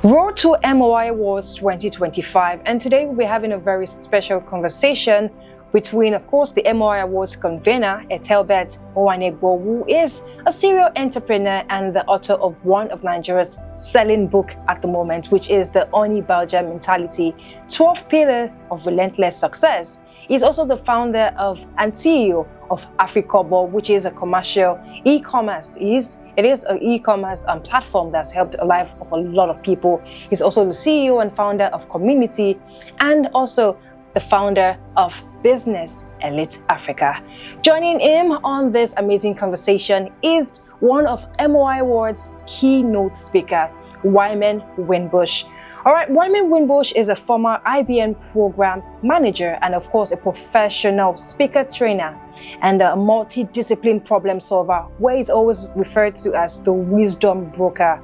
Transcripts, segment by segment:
Road to MOI Awards 2025, and today we'll be having a very special conversation between, of course, the MOI Awards convener, Ethelbert Owanegbo, who is a serial entrepreneur and the author of one of Nigeria's selling book at the moment, which is The Oni Belgium Mentality, 12 Pillars of Relentless Success. He's also the founder of and CEO of Afrikobo, which is a commercial e-commerce. It is an e-commerce platform that's helped the life of a lot of people. He's also the CEO and founder of Kominiti and also the founder of Business Elite Africa. Joining him on this amazing conversation is one of MOI Awards keynote speaker, Wyman Winbush. All right, Wyman Winbush is a former IBM program manager and, of course, a professional speaker trainer and a multidiscipline problem solver, where he's always referred to as the wisdom broker.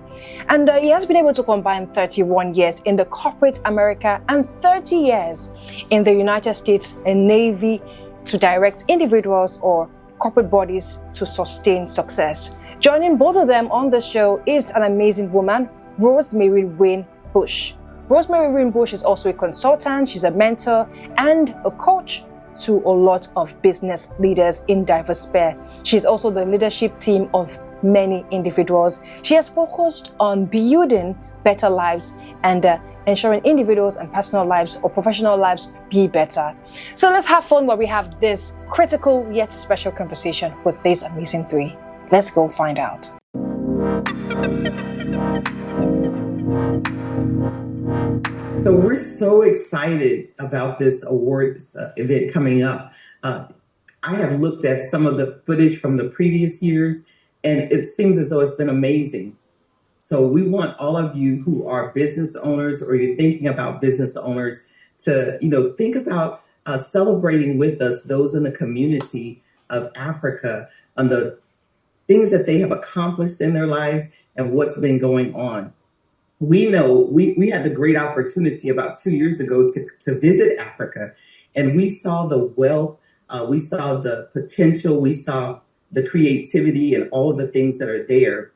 And he has been able to combine 31 years in the corporate America and 30 years in the United States Navy to direct individuals or corporate bodies to sustain success. Joining both of them on the show is an amazing woman, Rosemary Winbush. Rosemary Winbush is also a consultant, she's a mentor and a coach to a lot of business leaders in diverse sphere. She's also the leadership team of many individuals. She has focused on building better lives and ensuring individuals and personal lives or professional lives be better. So let's have fun while we have this critical yet special conversation with these amazing three. Let's go find out. So we're so excited about this awards event coming up. I have looked at some of the footage from the previous years, and it seems as though it's been amazing. So we want all of you who are business owners or you're thinking about business owners to, think about celebrating with us those in the community of Africa and the things that they have accomplished in their lives and what's been going on. We know we had the great opportunity about 2 years ago to visit Africa, and we saw the wealth, we saw the potential, we saw the creativity and all of the things that are there.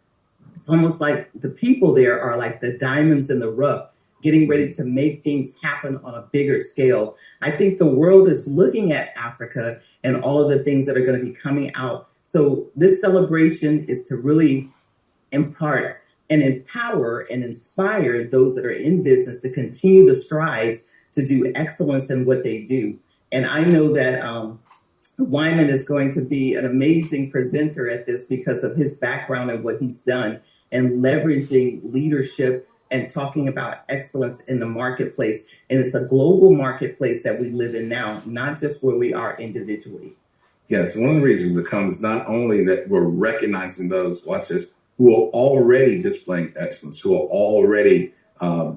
It's almost like the people there are like the diamonds in the rough, getting ready to make things happen on a bigger scale. I think the world is looking at Africa and all of the things that are going to be coming out. So this celebration is to really impart and empower and inspire those that are in business to continue the strides to do excellence in what they do. And I know that Wyman is going to be an amazing presenter at this because of his background and what he's done and leveraging leadership and talking about excellence in the marketplace. And it's a global marketplace that we live in now, not just where we are individually. Yes, one of the reasons it comes not only that we're recognizing those, watch this, who are already displaying excellence, who are already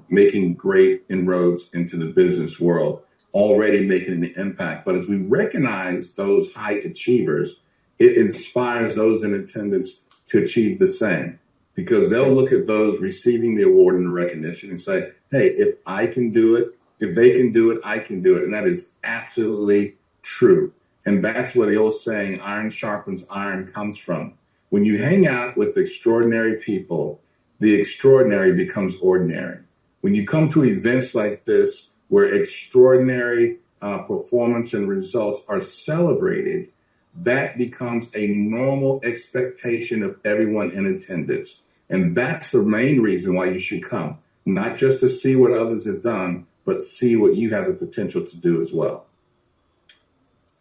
making great inroads into the business world, already making an impact. But as we recognize those high achievers, it inspires those in attendance to achieve the same, because they'll look at those receiving the award and the recognition and say, hey, if I can do it, if they can do it, I can do it. And that is absolutely true. And that's where the old saying, iron sharpens iron, comes from. When you hang out with extraordinary people, the extraordinary becomes ordinary. When you come to events like this, where extraordinary performance and results are celebrated, that becomes a normal expectation of everyone in attendance. And that's the main reason why you should come, not just to see what others have done, but see what you have the potential to do as well.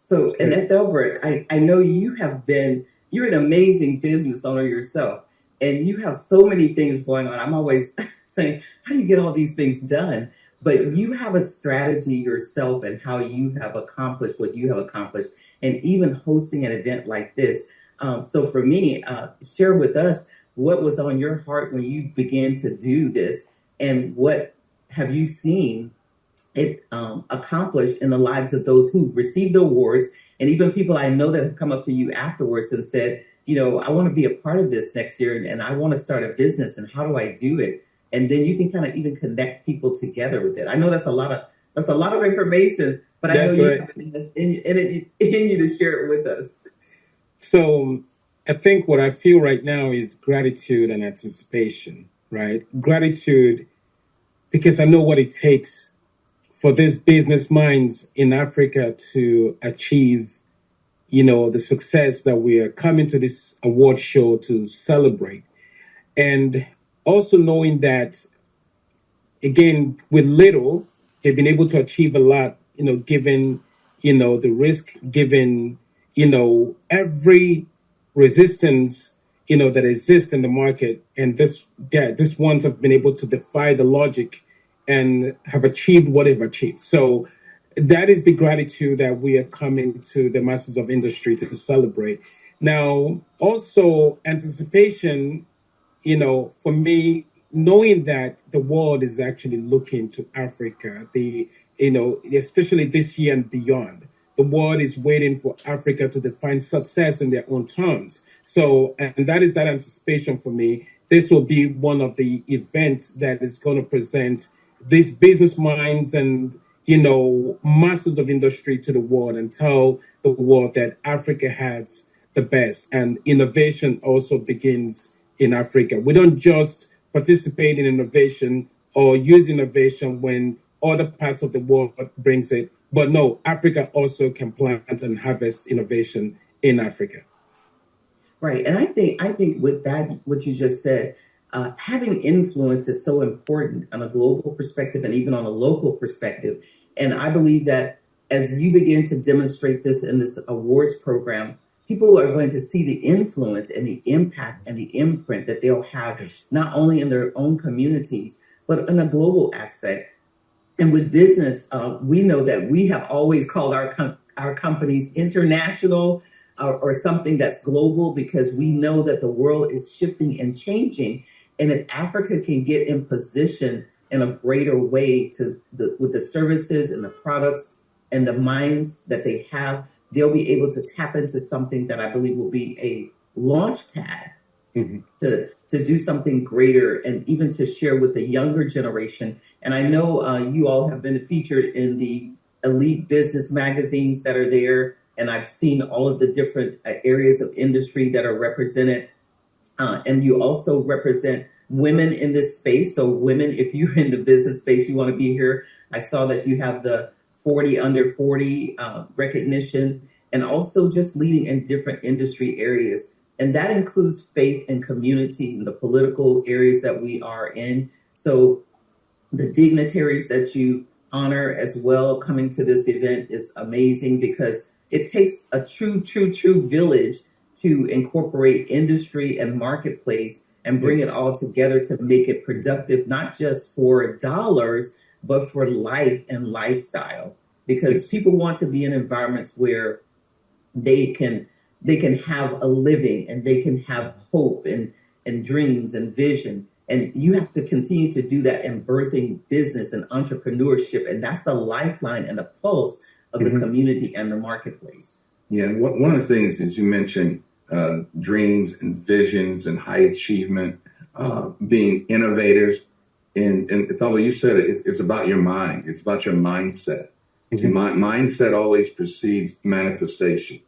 So, and Ethelbert, I know you're an amazing business owner yourself, and you have so many things going on. I'm always saying, how do you get all these things done? But you have a strategy yourself and how you have accomplished what you have accomplished, and even hosting an event like this. So for me, share with us what was on your heart when you began to do this, and what have you seen it accomplished in the lives of those who've received the awards, and even people I know that have come up to you afterwards and said, I want to be a part of this next year, and I want to start a business, and how do I do it? And then you can kind of even connect people together with it. I know that's a lot of information, but I know you have it in you to share it with us. So I think what I feel right now is gratitude and anticipation, right? Gratitude because I know what it takes for these business minds in Africa to achieve, the success that we are coming to this award show to celebrate. And also knowing that, again, with little, they've been able to achieve a lot, given, the risk, given, every resistance, that exists in the market. And these ones have been able to defy the logic and have achieved what they've achieved. So that is the gratitude that we are coming to the masters of industry to celebrate. Now, also anticipation, for me, knowing that the world is actually looking to Africa, especially this year and beyond, the world is waiting for Africa to define success in their own terms. So, and that is that anticipation for me. This will be one of the events that is going to present these business minds and, masters of industry to the world and tell the world that Africa has the best, and innovation also begins in Africa. We don't just participate in innovation or use innovation when other parts of the world brings it, but no, Africa also can plant and harvest innovation in Africa. Right, and I think with that, what you just said, having influence is so important on a global perspective and even on a local perspective. And I believe that as you begin to demonstrate this in this awards program, people are going to see the influence and the impact and the imprint that they'll have not only in their own communities, but in a global aspect. And with business, we know that we have always called our companies international or something that's global, because we know that the world is shifting and changing. And if Africa can get in position in a greater way with the services and the products and the minds that they have, they'll be able to tap into something that I believe will be a launch pad to do something greater and even to share with the younger generation. And I know you all have been featured in the elite business magazines that are there. And I've seen all of the different areas of industry that are represented. And you also represent women in this space. So women, if you're in the business space, you want to be here. I saw that you have the 40 under 40 recognition, and also just leading in different industry areas. And that includes faith and community and the political areas that we are in. So the dignitaries that you honor as well coming to this event is amazing, because it takes a true village to incorporate industry and marketplace and bring it all together to make it productive, not just for dollars, but for life and lifestyle. Because people want to be in environments where they can have a living and they can have hope and dreams and vision. And you have to continue to do that in birthing business and entrepreneurship. And that's the lifeline and the pulse of the community and the marketplace. Yeah, one of the things is you mentioned dreams and visions and high achievement, being innovators. And Thalo, you said it's about your mind. It's about your mindset. So mindset always precedes manifestation.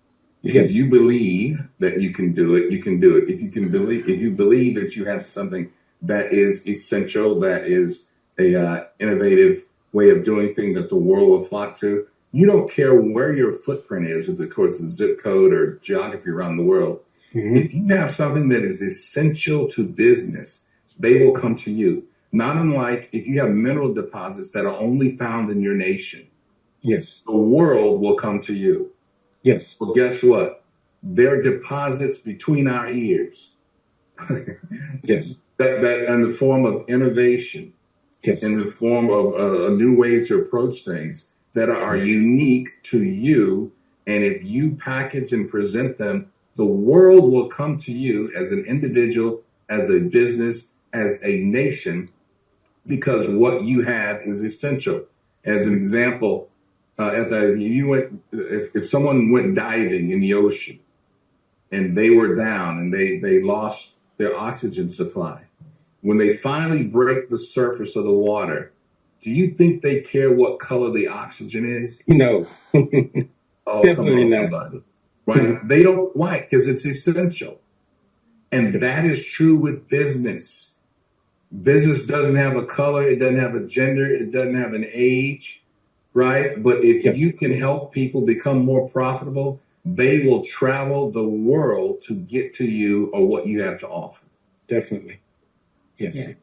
If you believe that you can do it, you can do it. If you believe that you have something that is essential, that is a innovative way of doing things that the world will flock to, you don't care where your footprint is, of course, the zip code or geography around the world. If you have something that is essential to business, they will come to you. Not unlike if you have mineral deposits that are only found in your nation. Yes. The world will come to you. Yes. Well, guess what? There are deposits between our ears. Yes. That in the form of innovation. Yes. In the form of new ways to approach things that are unique to you. And if you package and present them, the world will come to you as an individual, as a business, as a nation, because what you have is essential. As an example, if someone went diving in the ocean and they were down and they lost their oxygen supply, when they finally break the surface of the water, do you think they care what color the oxygen is? No. Oh, Definitely come on, not. somebody. Right? They don't. Why? Because it's essential. And that is true with business. Business doesn't have a color, it doesn't have a gender, it doesn't have an age, right? But if Yes. you can help people become more profitable, they will travel the world to get to you or what you have to offer. Definitely. Yes. Yeah.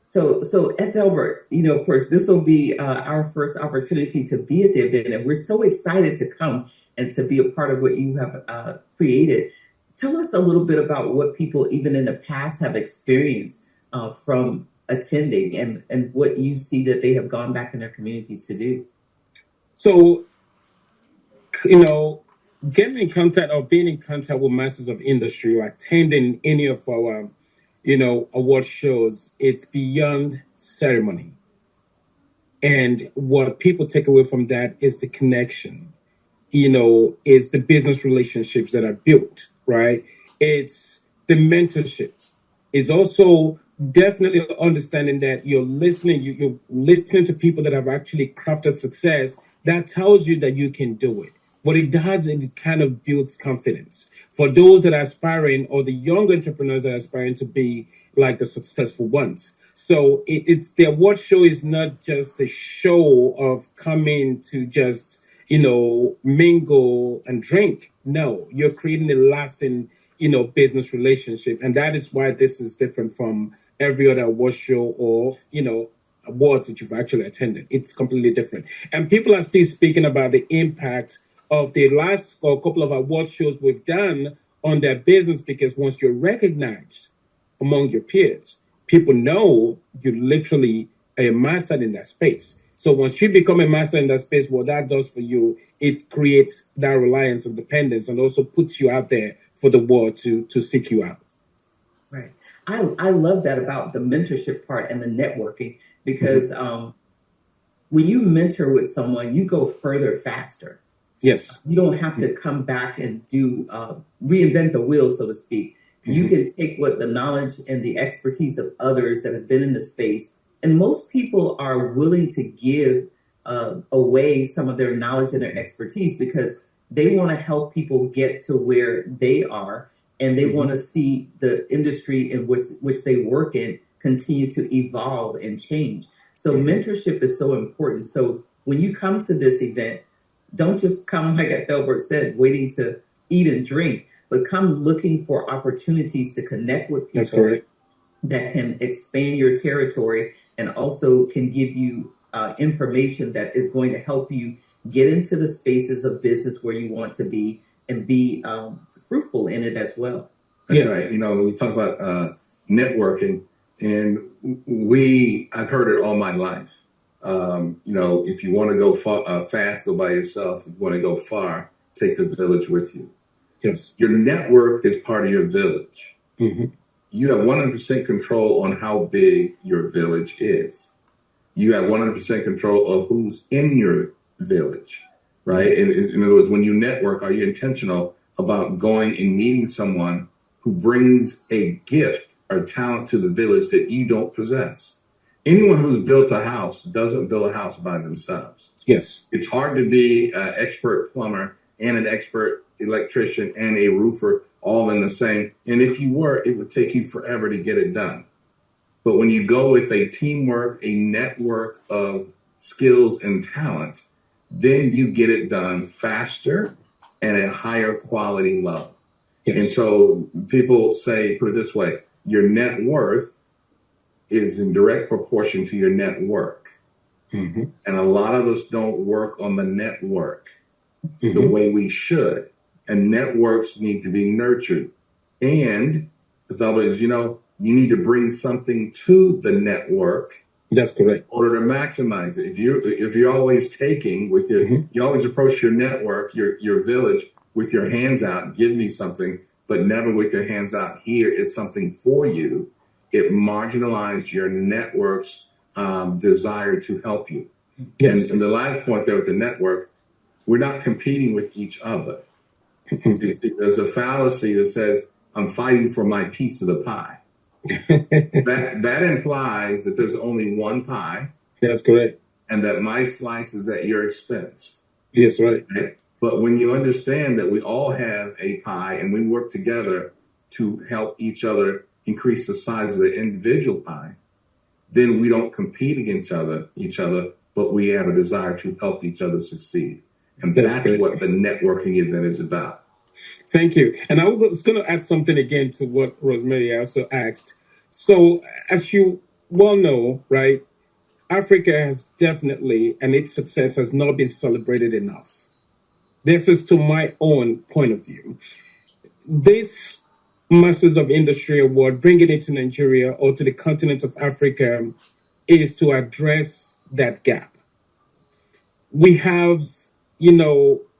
So Ethelbert, of course, this will be our first opportunity to be at the event, and we're so excited to come and to be a part of what you have created. Tell us a little bit about what people, even in the past, have experienced from attending, and what you see that they have gone back in their communities to do. So, getting in contact or being in contact with masters of industry or attending any of our, award shows, it's beyond ceremony. And what people take away from that is the connection, is the business relationships that are built, right? It's the mentorship. It's also definitely understanding that you're listening to people that have actually crafted success that tells you that you can do it. What it does, it kind of builds confidence for those that are aspiring, or the young entrepreneurs that are aspiring to be like the successful ones. So it's the award show is not just a show of coming to just, mingle and drink. No, you're creating a lasting, business relationship. And that is why this is different from every other award show or, awards that you've actually attended. It's completely different. And people are still speaking about the impact of the last or couple of award shows we've done on their business, because once you're recognized among your peers, people know you literally are a master in that space. So once you become a master in that space, what that does for you, it creates that reliance and dependence, and also puts you out there for the world to seek you out. Right. I love that about the mentorship part and the networking, because when you mentor with someone, you go further faster. Yes. You don't have to come back and do reinvent the wheel, so to speak. You can take what the knowledge and the expertise of others that have been in the space, and most people are willing to give away some of their knowledge and their expertise because they want to help people get to where they are, and they want to see the industry in which they work in continue to evolve and change. So mentorship is so important. So when you come to this event, don't just come, like Ethelbert said, waiting to eat and drink, but come looking for opportunities to connect with people. That's correct. That can expand your territory and also can give you information that is going to help you get into the spaces of business where you want to be and be fruitful in it as well. That's right. We talk about networking, and I've heard it all my life. If you want to go fast, go by yourself. If you want to go far, take the village with you. Yes. Your network is part of your village. Mm-hmm. You have 100% control on how big your village is. You have 100% control of who's in your village, right? In other words, when you network, are you intentional about going and meeting someone who brings a gift or talent to the village that you don't possess? Anyone who's built a house doesn't build a house by themselves. Yes. It's hard to be an expert plumber and an expert electrician and a roofer all in the same. And if you were, it would take you forever to get it done. But when you go with a teamwork, a network of skills and talent, then you get it done faster and at higher quality level. Yes. And so people say, put it this way, your net worth is in direct proportion to your network. Mm-hmm. And a lot of us don't work on the network the way we should. And networks need to be nurtured. And the other is, you need to bring something to the network. That's correct. In order to maximize it. If you're always taking with your, you always approach your network, your village with your hands out, give me something, but never with your hands out, here is something for you. It marginalizes your network's desire to help you. Yes. And the last point there with the network, we're not competing with each other. There's a fallacy that says, I'm fighting for my piece of the pie. that implies that there's only one pie. That's correct. And that my slice is at your expense. Yes, right. But when you understand that we all have a pie and we work together to help each other increase the size of the individual pie, then we don't compete against each other, but we have a desire to help each other succeed. And that's what the networking event is about. Thank you. And I was going to add something again to what Rosemary also asked. So, as you well know, right, Africa has definitely, and its success has not been celebrated enough. This is to my own point of view. This Masters of Industry Award, bringing it to Nigeria or to the continent of Africa, is to address that gap. We have,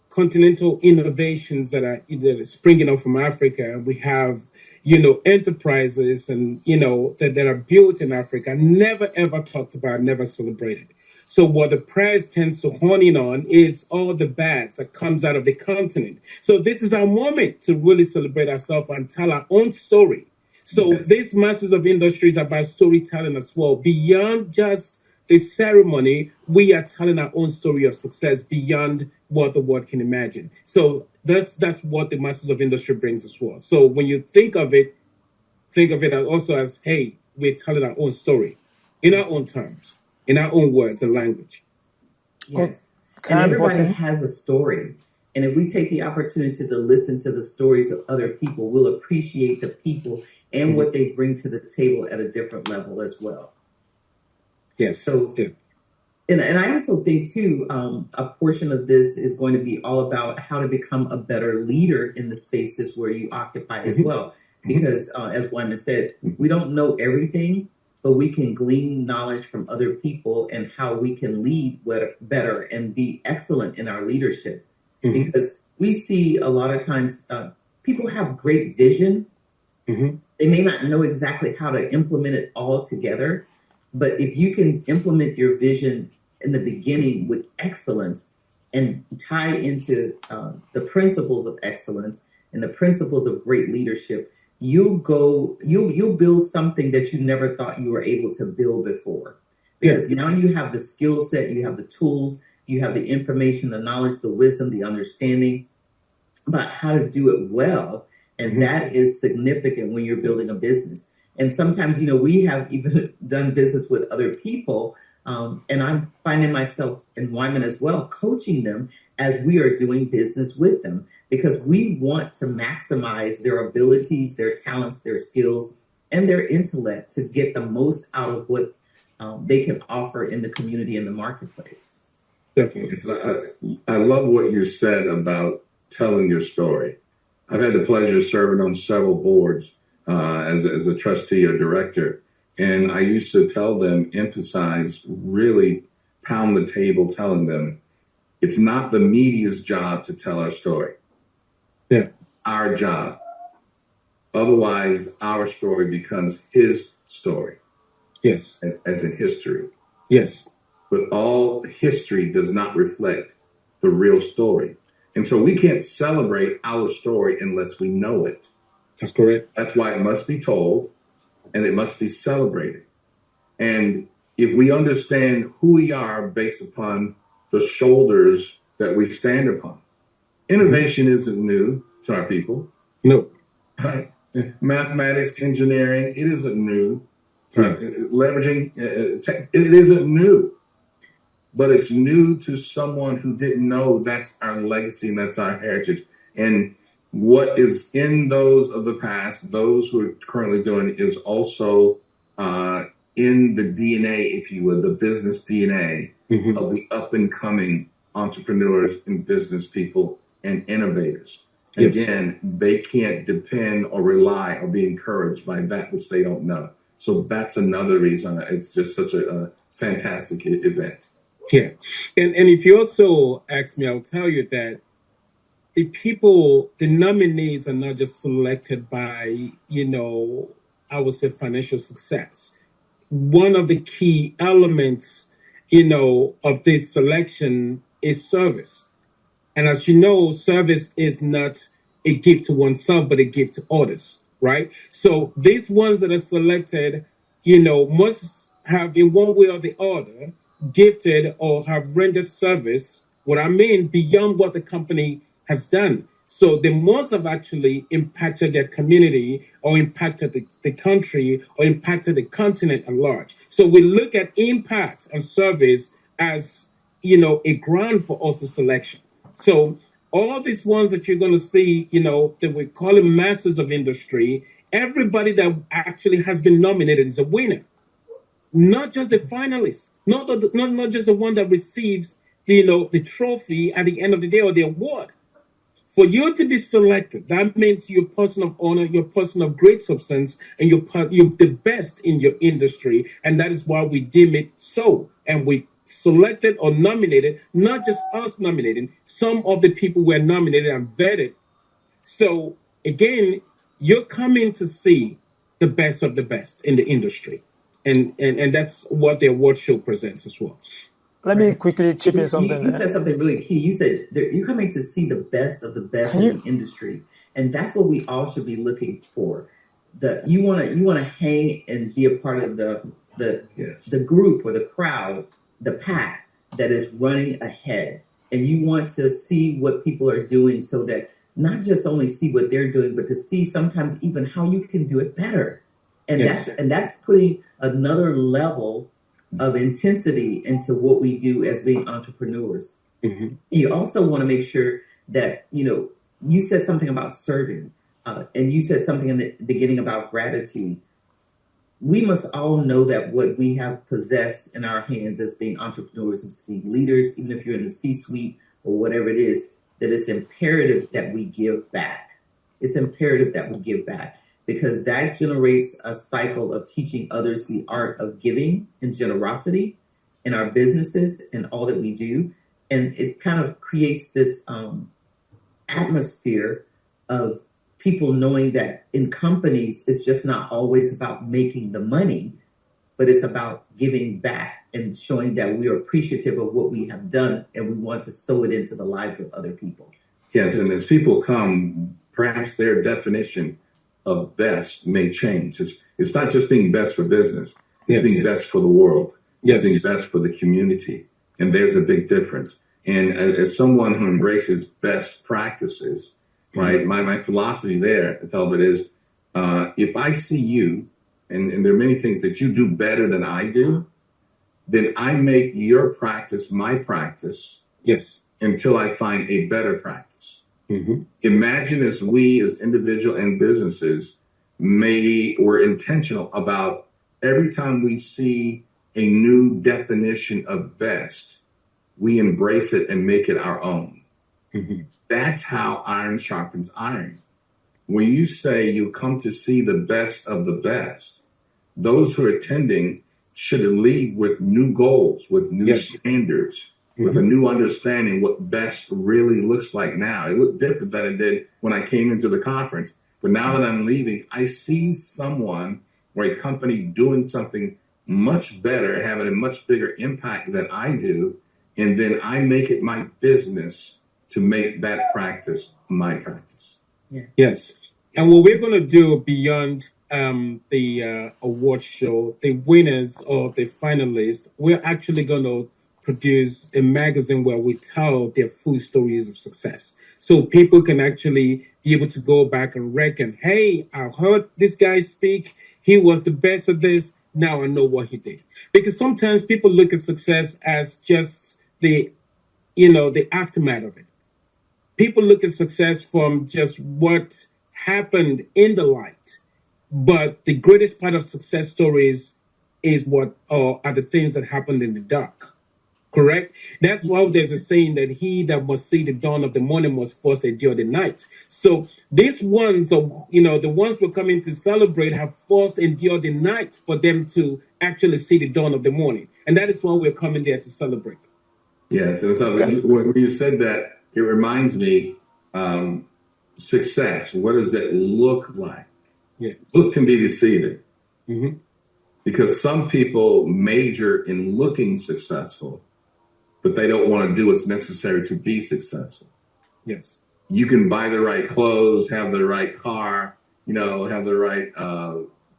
continental innovations that are either springing up from Africa. We have, enterprises and, that are built in Africa, never ever talked about, never celebrated. So what the press tends to hone in on is all the bad that comes out of the continent. So this is our moment to really celebrate ourselves and tell our own story. So this Masters of Industry is about storytelling as well. Beyond just the ceremony, we are telling our own story of success beyond what the world can imagine. So that's what the Masters of Industry brings as well. So when you think of it also as, hey, we're telling our own story in our own terms, in our own words and language. Yes. And everybody has a story. And if we take the opportunity to listen to the stories of other people, we'll appreciate the people and what they bring to the table at a different level as well. Yes. So, and I also think too, a portion of this is going to be all about how to become a better leader in the spaces where you occupy as well. Because as Wyman said, we don't know everything, but we can glean knowledge from other people and how we can lead better and be excellent in our leadership. Because we see a lot of times people have great vision. They may not know exactly how to implement it all together. But if you can implement your vision in the beginning with excellence and tie into the principles of excellence and the principles of great leadership, you'll build something that you never thought you were able to build before. Because now you have the skill set, you have the tools, you have the information, the knowledge, the wisdom, the understanding about how to do it well. And that is significant when you're building a business. And sometimes, we have even done business with other people, and I'm finding myself and Wyman as well, coaching them as we are doing business with them, because we want to maximize their abilities, their talents, their skills, and their intellect to get the most out of what they can offer in the community and the marketplace. Definitely. I love what you said about telling your story. I've had the pleasure of serving on several boards as a trustee or director. And I used to tell them, emphasize, really pound the table, telling them it's not the media's job to tell our story. Yeah. It's our job. Otherwise, our story becomes his story. Yes. As in history. Yes. But all history does not reflect the real story. And so we can't celebrate our story unless we know it. That's correct. That's why it must be told and it must be celebrated. And if we understand who we are based upon the shoulders that we stand upon, innovation isn't new to our people. No. Right? Mathematics, engineering, it isn't new. Leveraging, it isn't new. But it's new to someone who didn't know that's our legacy and that's our heritage. And what is in those of the past, those who are currently doing it, is also in the DNA, if you will, the business DNA of the up and coming entrepreneurs and business people and innovators. Yes. Again, they can't depend or rely or be encouraged by that which they don't know. So that's another reason it's just such a fantastic event. Yeah. And if you also ask me, I'll tell you that the nominees are not just selected by, I would say financial success. One of the key elements, of this selection is service. And as you know, service is not a gift to oneself, but a gift to others, right? So these ones that are selected, must have in one way or the other gifted or have rendered service, what I mean, beyond what the company has done. So the most have actually impacted their community or impacted the country or impacted the continent at large. So we look at impact and service as, a ground for also selection. So all these ones that you're going to see, that we call it masters of industry, everybody that actually has been nominated is a winner, not just the finalist, not just the one that receives the trophy at the end of the day or the award. For you to be selected, that means you're a person of honor, you're a person of great substance, and you're the best in your industry. And that is why we deem it so. And we selected or nominated, not just us nominating, some of the people were nominated and vetted. So again, you're coming to see the best of the best in the industry. And that's what the award show presents as well. Let me quickly chip in something You there. said something really key. You said you're coming to see the best of the best in the industry, and that's what we all should be looking for. You want to hang and be a part of the group or the crowd, the pack that is running ahead, and you want to see what people are doing, so that not just only see what they're doing, but to see sometimes even how you can do it better, and that's putting another level of intensity into what we do as being entrepreneurs. Mm-hmm. You also want to make sure that, you said something about serving, and you said something in the beginning about gratitude. We must all know that what we have possessed in our hands as being entrepreneurs, as being leaders, even if you're in the C-suite or whatever it is, that it's imperative that we give back. It's imperative that we give back, because that generates a cycle of teaching others the art of giving and generosity in our businesses and all that we do. And it kind of creates this atmosphere of people knowing that in companies, it's just not always about making the money, but it's about giving back and showing that we are appreciative of what we have done, and we want to sow it into the lives of other people. Yes, and as people come, perhaps their definition of best may change. It's not just being best for business. It's being best for the world. It's being best for the community. And there's a big difference. And as someone who embraces best practices, right, my philosophy there, Talbot, is if I see you, and there are many things that you do better than I do, then I make your practice my practice until I find a better practice. Mm-hmm. Imagine as we as individuals and businesses were intentional about every time we see a new definition of best, we embrace it and make it our own. Mm-hmm. That's how iron sharpens iron. When you say you'll come to see the best of the best, those who are attending should leave with new goals, with new standards, with a new understanding what best really looks like now. It looked different than it did when I came into the conference. But now that I'm leaving, I see someone or a company doing something much better, having a much bigger impact than I do. And then I make it my business to make that practice my practice. Yeah. Yes. And what we're going to do beyond the award show, the winners or the finalists, we're actually going to produce a magazine where we tell their full stories of success. So people can actually be able to go back and reckon, hey, I heard this guy speak. He was the best at this. Now I know what he did. Because sometimes people look at success as just the aftermath of it. People look at success from just what happened in the light. But the greatest part of success stories is what are the things that happened in the dark. Correct? That's why there's a saying that he that must see the dawn of the morning must first endure the night. So these ones, the ones we're coming to celebrate have first endured the night for them to actually see the dawn of the morning. And that is why we're coming there to celebrate. Yes. When you said that, it reminds me, success. What does it look like? Yeah. Those can be deceiving. Mm-hmm. Because some people major in looking successful, but they don't want to do what's necessary to be successful. Yes. You can buy the right clothes, have the right car, have the right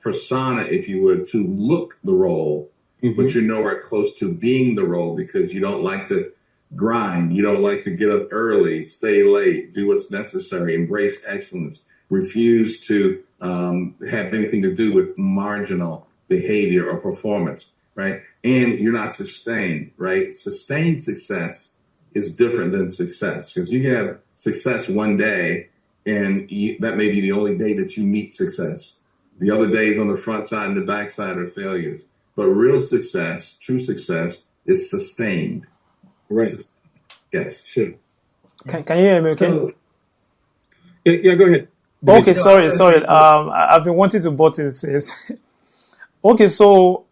persona, if you would, to look the role, but you're nowhere close to being the role because you don't like the grind. You don't like to get up early, stay late, do what's necessary, embrace excellence, refuse to have anything to do with marginal behavior or performance, right? And you're not sustained, right? Sustained success is different than success, because you can have success one day and that may be the only day that you meet success. The other days on the front side and the back side are failures. But real success, true success, is sustained. Right. Yes. Sure. Can you hear me okay? So, Yeah, go ahead. Okay, sorry. I've been wanting to butt in this. Okay, so,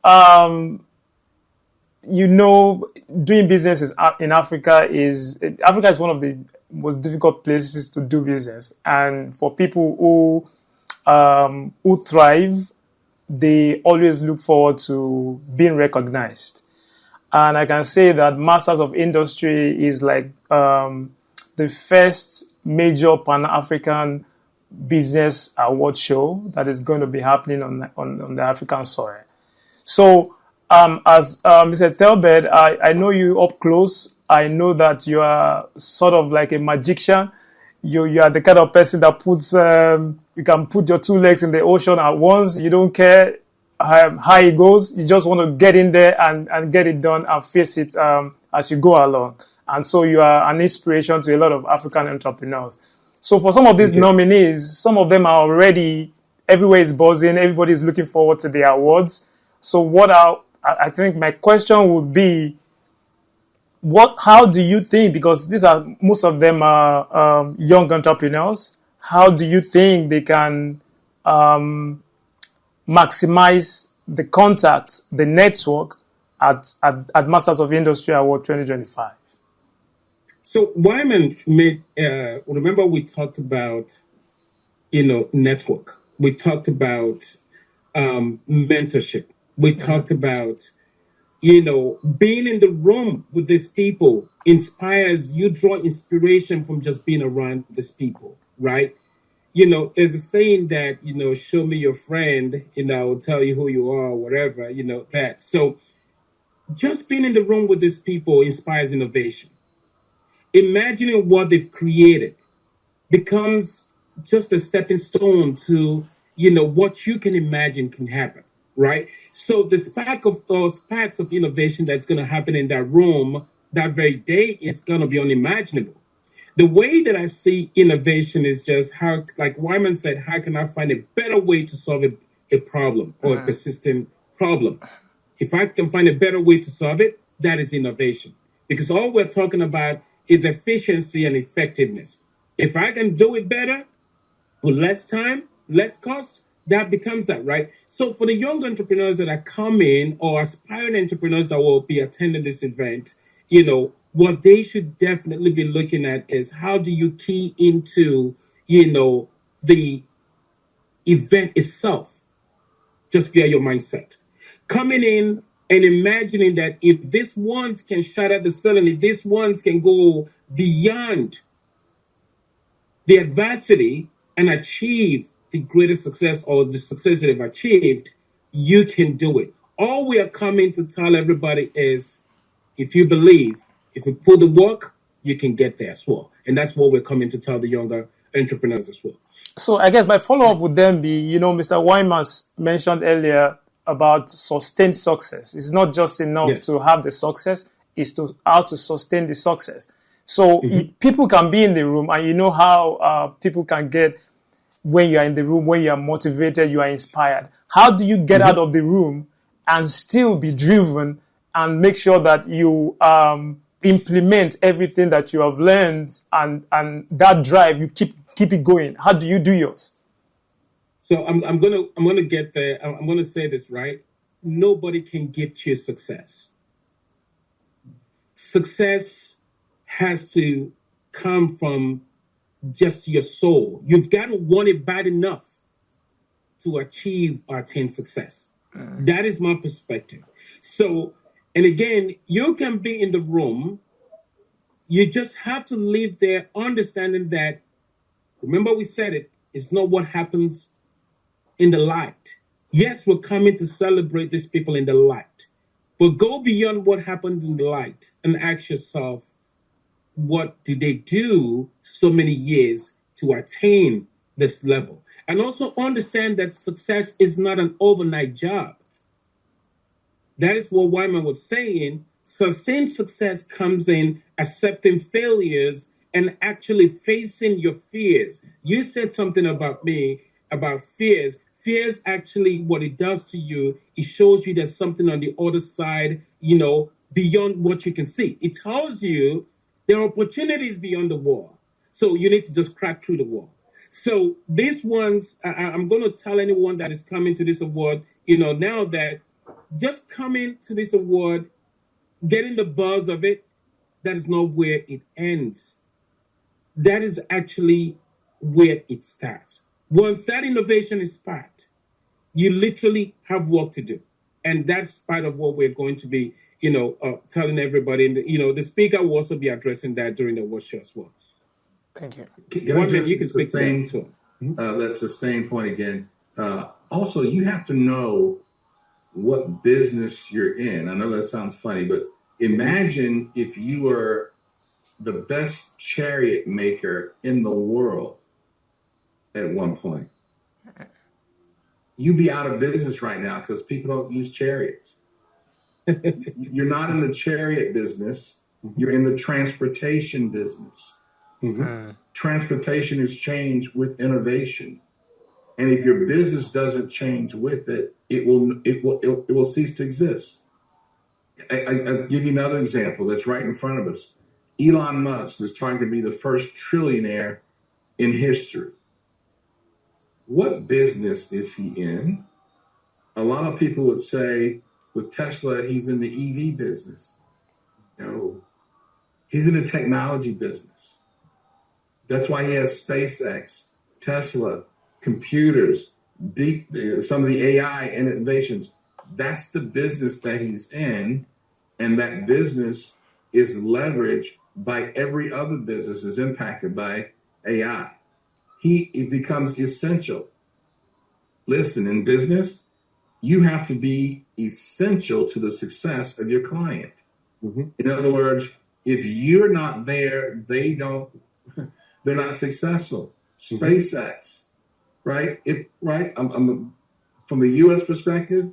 doing business in Africa is one of the most difficult places to do business. And for people who thrive, they always look forward to being recognized. And I can say that Masters of Industry is like the first major Pan-African business award show that is going to be happening on the African soil. So, as Mr. Thelbert, I know you up close. I know that you are sort of like a magician. You are the kind of person that puts you can put your two legs in the ocean at once. You don't care how it goes. You just want to get in there and get it done and face it as you go along. And so you are an inspiration to a lot of African entrepreneurs. So for some of these nominees, some of them are already, everywhere is buzzing. Everybody is looking forward to the awards. So I think my question would be, how do you think, because most of them are young entrepreneurs, how do you think they can maximize the contacts, the network at Masters of Industry Award 2025? So Wyman made, remember we talked about, network. We talked about mentorship. We talked about, being in the room with these people inspires you, draw inspiration from just being around these people, right? There's a saying that, show me your friend, I'll tell you who you are, whatever, that. So just being in the room with these people inspires innovation. Imagining what they've created becomes just a stepping stone to, what you can imagine can happen, right? So the sparks of innovation that's going to happen in that room that very day is going to be unimaginable. The way that I see innovation is just how, like Wyman said, how can I find a better way to solve a problem or a persistent problem? If I can find a better way to solve it, that is innovation. Because all we're talking about is efficiency and effectiveness. If I can do it better with less time, less cost, that becomes that, right? So for the young entrepreneurs that are coming or aspiring entrepreneurs that will be attending this event, what they should definitely be looking at is how do you key into, the event itself, just via your mindset. Coming in and imagining that if this ones can shatter the ceiling, if this ones can go beyond the adversity and achieve the greatest success or the success that they've achieved, you can do it. All we are coming to tell everybody is, if you believe, if you put the work, you can get there as well. And that's what we're coming to tell the younger entrepreneurs as well. So I guess my follow-up would then be, Mr. Wyman mentioned earlier about sustained success. It's not just enough to have the success, it's how to sustain the success. So people can be in the room, and you know how people can get when you are in the room, when you are motivated, you are inspired. How do you get out of the room and still be driven and make sure that you implement everything that you have learned and that drive, you keep it going? How do you do yours? So I'm gonna get there. I'm gonna say this, right? Nobody can gift you success. Success has to come from just your soul. You've got to want it bad enough to achieve or attain success. That is my perspective. So, and again, you can be in the room. You just have to live there understanding that, remember we said it's not what happens in the light. Yes, we're coming to celebrate these people in the light, but go beyond what happened in the light and ask yourself, what did they do so many years to attain this level. And also understand that success is not an overnight job. That is what Wyman was saying. Sustained success comes in accepting failures and actually facing your fears. You said something about me about fears. Fears actually, what it does to you, it shows you there's something on the other side, beyond what you can see. It tells you there are opportunities beyond the wall. So you need to just crack through the wall. So these ones, I'm going to tell anyone that is coming to this award, now that just coming to this award, getting the buzz of it, that is not where it ends. That is actually where it starts. Once that innovation is sparked, you literally have work to do. And that's part of what we're going to be, telling everybody. And, the speaker will also be addressing that during the award show as well. Thank you. You can speak to that as well. That sustained point again. Also, you have to know what business you're in. I know that sounds funny, but imagine if you were the best chariot maker in the world at one point. You'd be out of business right now because people don't use chariots. You're not in the chariot business. You're in the transportation business. Mm-hmm. Transportation has changed with innovation. And if your business doesn't change with it, it will cease to exist. I'll give you another example that's right in front of us. Elon Musk is trying to be the first trillionaire in history. What business is he in? A lot of people would say with Tesla, he's in the EV business. No, he's in the technology business. That's why he has SpaceX, Tesla, computers, some of the AI innovations. That's the business that he's in, and that business is leveraged by every other business is impacted by AI. It becomes essential. Listen, in business, you have to be essential to the success of your client. Mm-hmm. In other words, if you're not there, they're not successful. Mm-hmm. SpaceX, right? From the U.S. perspective,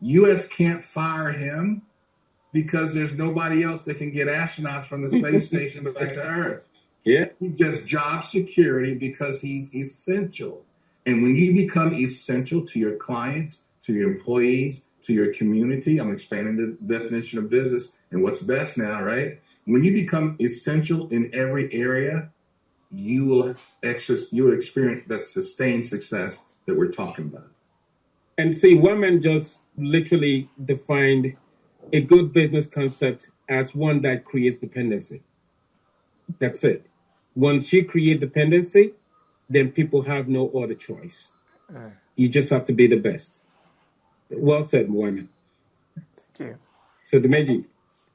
U.S. can't fire him because there's nobody else that can get astronauts from the space station back to Earth. Yeah. He's just job security because he's essential. And when you become essential to your clients, to your employees, to your community, I'm expanding the definition of business and what's best now, right? When you become essential in every area, you will experience that sustained success that we're talking about. And see, Wyman just literally defined a good business concept as one that creates dependency. That's it. Once you create dependency, then people have no other choice. You just have to be the best. Well said, Wyman. Thank you. So, Demeji,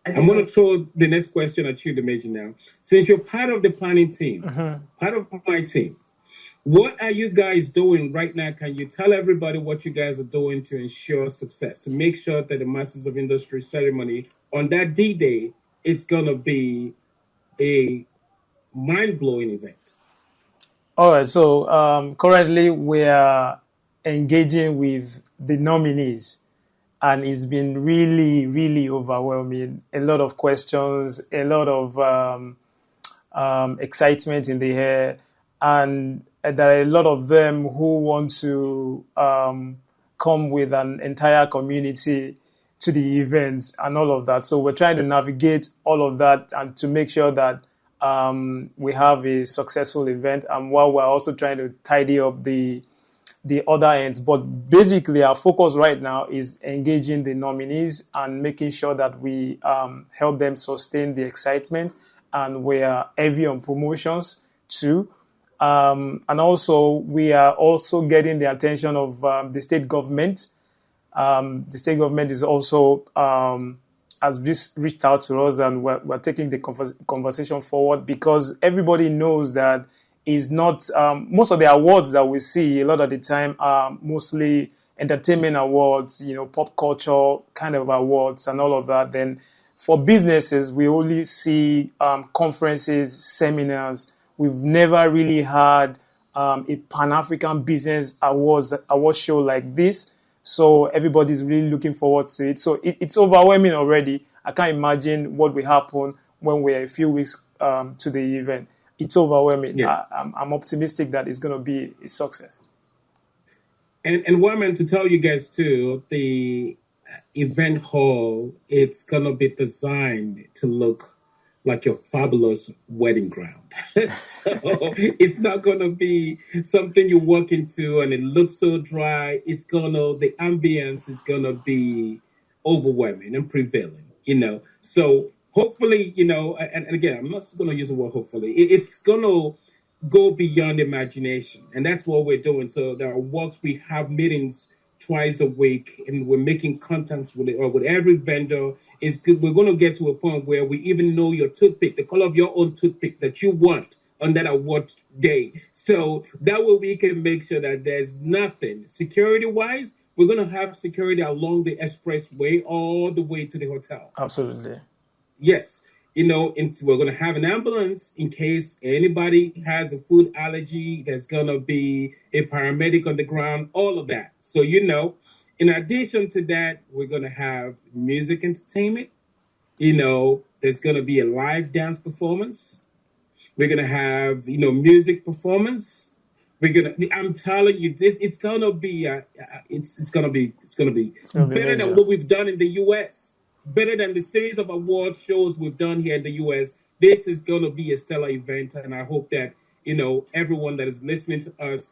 I'm going to throw the next question at you, Demeji, now. Since you're part of the planning team, part of my team, what are you guys doing right now? Can you tell everybody what you guys are doing to ensure success, to make sure that the Masters of Industry ceremony on that D-Day, it's going to be a mind-blowing event? All right. So currently we are engaging with the nominees, and it's been really, really overwhelming. A lot of questions, a lot of excitement in the air, and there are a lot of them who want to come with an entire community to the events and all of that. So we're trying to navigate all of that and to make sure that we have a successful event, and while we're also trying to tidy up the other ends. But basically our focus right now is engaging the nominees and making sure that we help them sustain the excitement, and we are heavy on promotions too. And also we are also getting the attention of the state government. The state government is also has reached out to us, and we're taking the conversation forward, because everybody knows that is not most of the awards that we see a lot of the time are mostly entertainment awards, pop culture kind of awards and all of that. Then for businesses, we only see conferences, seminars. We've never really had a Pan-African Business award show like this. So everybody's really looking forward to it. So it's overwhelming already. I can't imagine what will happen when we're a few weeks to the event. It's overwhelming. Yeah. I'm optimistic that it's going to be a success. And Wyman, to tell you guys too, the event hall, it's gonna be designed to look like your fabulous wedding ground. So it's not gonna be something you walk into and it looks so dry. The ambience is gonna be overwhelming and prevailing. So hopefully, and again, I'm not gonna use the word hopefully. It's gonna go beyond imagination, and that's what we're doing. So there are walks, we have meetings twice a week, and we're making contacts with every vendor. It's good. We're going to get to a point where we even know your toothpick, the color of your own toothpick that you want on that award day. So that way we can make sure that there's nothing security wise. We're going to have security along the expressway all the way to the hotel. Absolutely. Yes. We're going to have an ambulance in case anybody has a food allergy. There's going to be a paramedic on the ground, all of that. So, in addition to that, we're going to have music entertainment. There's going to be a live dance performance. We're going to have, music performance. I'm telling you, it's going to be better than what we've done in the U.S. Better than the series of award shows we've done here in the U.S. This is going to be a stellar event, and I hope that, everyone that is listening to us,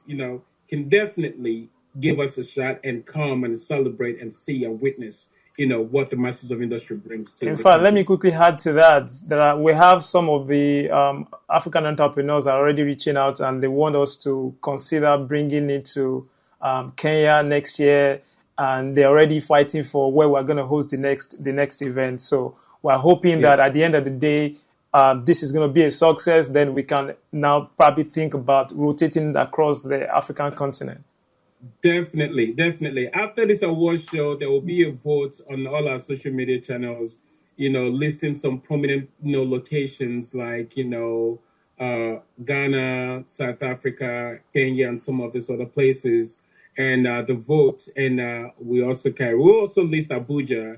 can definitely give us a shot and come and celebrate and see and witness, what the Masters of Industry brings to. In fact, let me quickly add to that we have some of the African entrepreneurs are already reaching out, and they want us to consider bringing it to Kenya next year. And they're already fighting for where we're going to host the next event. So we're hoping that at the end of the day, this is going to be a success. Then we can now probably think about rotating across the African continent. Definitely. After this award show, there will be a vote on all our social media channels, listing some prominent, locations like, Ghana, South Africa, Kenya, and some of these other places. And the vote, and we'll also list Abuja,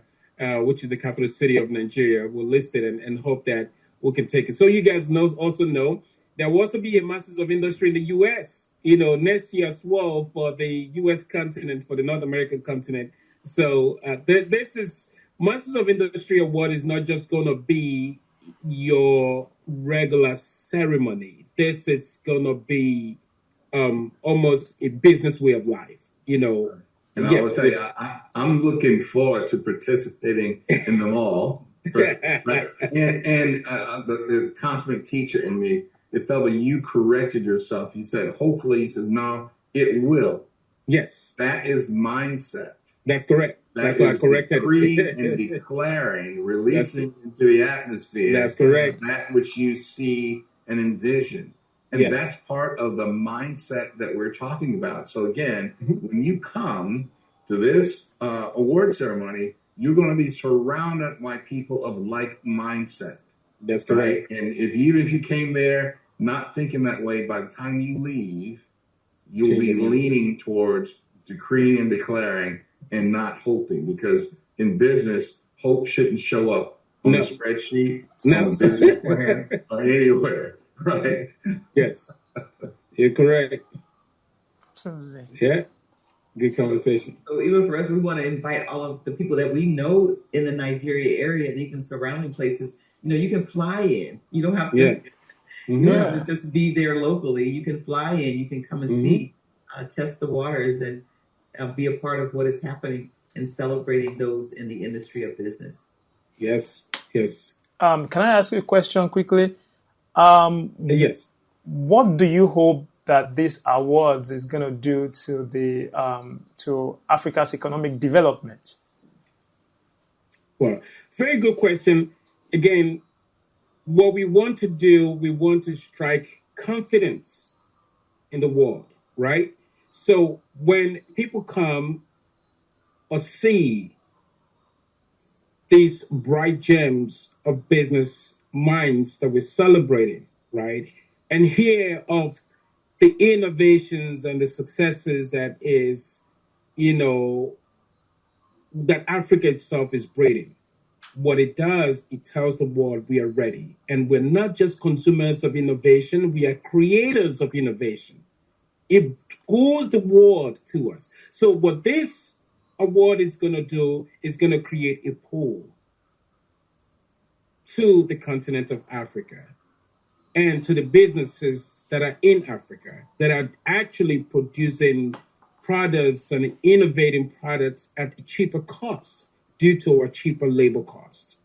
which is the capital city of Nigeria. We'll list it and hope that we can take it. So you guys also know there will also be a Masters of Industry in the U.S., next year as well for the U.S. continent, for the North American continent. So this is Masters of Industry Award is not just going to be your regular ceremony. This is going to be almost a business way of life, And I will tell you, I'm looking forward to participating in them all. Right? And the consummate teacher in me, you corrected yourself. You said, hopefully, he says, no, it will. Yes. That is mindset. That's correct. That's why I corrected. Decreeing and declaring, releasing into the atmosphere. That's correct. That which you see and envision. And that's part of the mindset that we're talking about. So again, when you come to this award ceremony, you're going to be surrounded by people of like mindset. That's correct. Right? And if you came there not thinking that way, by the time you leave, you'll be leaning towards decreeing and declaring and not hoping. Because in business, hope shouldn't show up on a spreadsheet, on a business plan, or anywhere. Right. Yes. You're correct. Absolutely. Yeah. Good conversation. So even for us, we want to invite all of the people that we know in the Nigeria area and even surrounding places. You can fly in. You don't have to. You don't have to just be there locally. You can fly in. You can come and see, test the waters, and be a part of what is happening and celebrating those in the industry of business. Yes. Can I ask you a question quickly? Yes. What do you hope that this awards is going to do to the to Africa's economic development? Well, very good question. Again, what we want to do, we want to strike confidence in the world, right? So when people come or see these bright gems of business minds that we're celebrating, right? And hear of the innovations and the successes that is, you know, that Africa itself is breeding. What it does, it tells the world we are ready. And we're not just consumers of innovation, we are creators of innovation. It pulls the world to us. So what this award is going to do is going to create a pull to the continent of Africa and to the businesses that are in Africa that are actually producing products and innovating products at a cheaper cost due to our cheaper labor costs.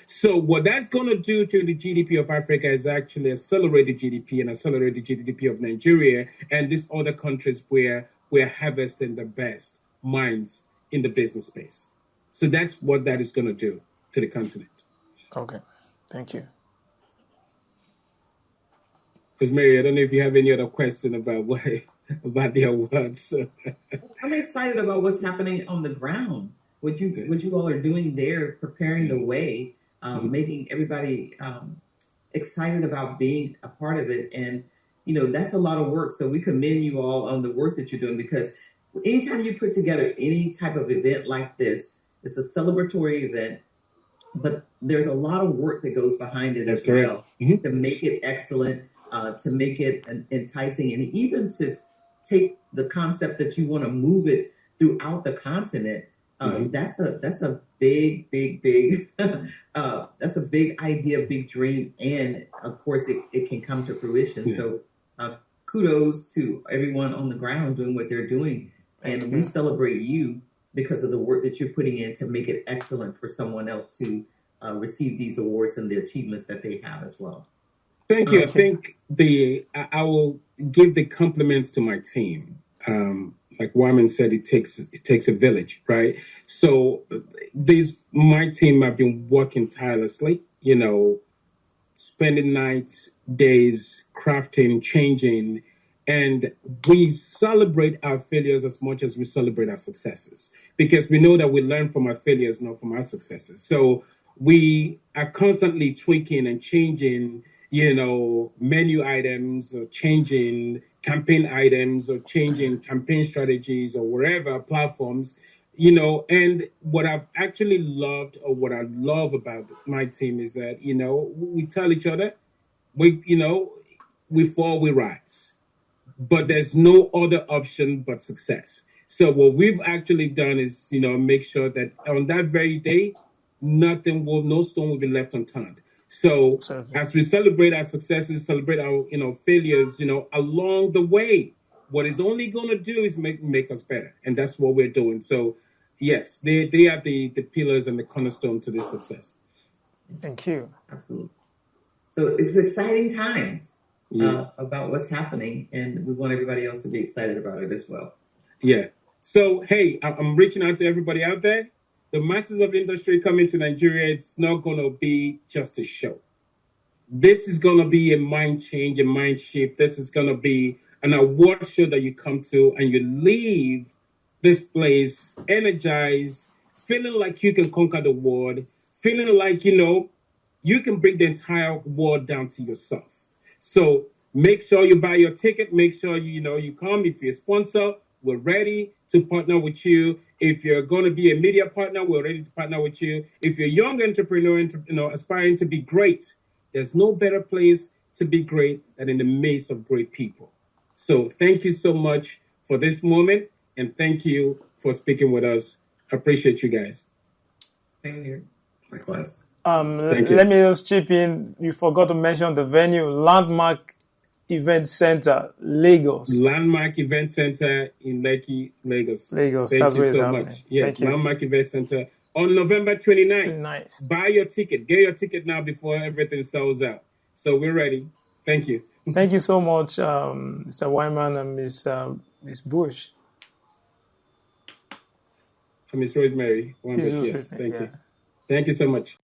So what that's going to do to the GDP of Africa is actually accelerate the GDP and accelerate the GDP of Nigeria and these other countries where we're harvesting the best minds in the business space. So that's what that is going to do to the continent. Okay, thank you. Rosemary, I don't know if you have any other question about the awards. I'm excited about what's happening on the ground. What you all are doing there, preparing the way, making everybody excited about being a part of it. And, that's a lot of work. So we commend you all on the work that you're doing, because anytime you put together any type of event like this, it's a celebratory event, but there's a lot of work that goes behind it as well to make it excellent, to make it enticing, and even to take the concept that you want to move it throughout the continent. That's a big that's a big idea, big dream, and of course it can come to fruition. So kudos to everyone on the ground doing what they're doing, and we celebrate you because of the work that you're putting in to make it excellent for someone else to receive these awards and the achievements that they have as well. Thank you. I think I will give the compliments to my team. Like Wyman said, it takes a village, right? So my team have been working tirelessly, spending nights, days, crafting, changing, and we celebrate our failures as much as we celebrate our successes, because we know that we learn from our failures, not from our successes. So we are constantly tweaking and changing, menu items, or changing campaign items, or changing campaign strategies, or wherever platforms, and what I've actually loved, or what I love about my team, is that, we tell each other, we fall, we rise, but there's no other option but success. So what we've actually done is, make sure that on that very day, no stone will be left unturned. So as we celebrate our successes, celebrate our, failures, along the way, what it's only going to do is make us better. And that's what we're doing. So yes, they are the pillars and the cornerstone to this success. Thank you. Absolutely. So it's exciting times about what's happening, and we want everybody else to be excited about it as well. Yeah. So, hey, I'm reaching out to everybody out there. The Masters of Industry coming to Nigeria, it's not going to be just a show. This is going to be a mind change, a mind shift. This is going to be an award show that you come to and you leave this place energized, feeling like you can conquer the world, feeling like, you can bring the entire world down to yourself. So make sure you buy your ticket. Make sure, you come. If you're a sponsor, we're ready to partner with you. If you're going to be a media partner, we're ready to partner with you. If you're a young entrepreneur, aspiring to be great, there's no better place to be great than in the midst of great people. So thank you so much for this moment, and thank you for speaking with us. I appreciate you guys. Same here. Likewise. Thank you. Let me just chip in. You forgot to mention the venue, Landmark Event Center, Lagos. Landmark Event Center in Lekki, Lagos. Lagos. Thank That's you where it's so happening. much. Yes, Thank you. Landmark Event Center on November 29th. 29th. Buy your ticket. Get your ticket now before everything sells out. So we're ready. Thank you. Thank you so much, Mr. Wyman and Miss Bush. Miss Rosemary Winbush. Yes, thank you. Thank you so much.